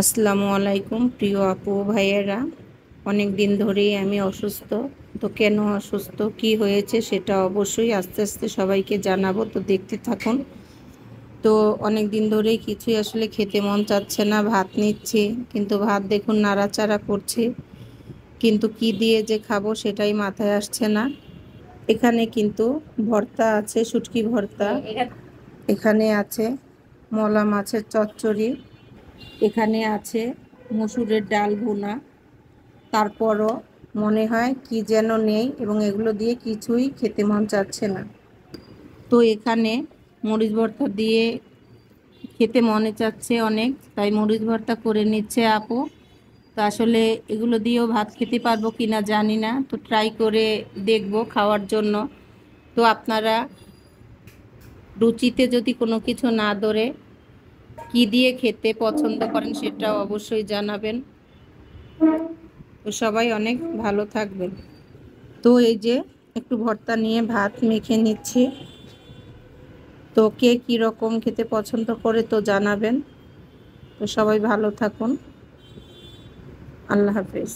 আসসালামু আলাইকুম প্রিয় আপু ভাইয়েরা। অনেক দিন ধরেই আমি অসুস্থ। তো কেন অসুস্থ, কি হয়েছে সেটা অবশ্যই আস্তে আস্তে সবাইকে জানাবো, তো দেখতে থাকুন। তো অনেক দিন ধরেই কিছুই আসলে খেতে মন চাচ্ছে না, ভাত নিচ্ছি কিন্তু ভাত দেখুন নাড়াচাড়া করছি, কিন্তু কি দিয়ে যে খাবো সেটাই মাথায় আসছে না। এখানে কিন্তু ভর্তা আছে, শুটকি ভর্তা, এখানে আছে মলা মাছের চচ্চড়ি, এখানে আছে মসুরের ডাল ভুনা। তারপরও মনে হয় কি যেন নেই এবং এগুলো দিয়ে কিছুই খেতে মন চাচ্ছে না। তো এখানে মরিচ ভর্তা দিয়ে খেতে মনে চাচ্ছে অনেক, তাই মরিচ ভর্তা করে নিচ্ছে আপু। তো আসলে এগুলো দিয়েও ভাত খেতে পারবো কিনা জানি না, তো ট্রাই করে দেখবো খাওয়ার জন্য। তো আপনারা রুচিতে যদি কোনো কিছু না ধরে কি দিয়ে খেতে পছন্দ করেন সেটা অবশ্যই জানাবেন। তো সবাই অনেক ভালো থাকবেন। তো এই যে একটু ভর্তা নিয়ে ভাত মেখে নিচ্ছি। তো কে কী রকম খেতে পছন্দ করে তো জানাবেন। তো সবাই ভালো থাকুন। আল্লাহ হাফেজ।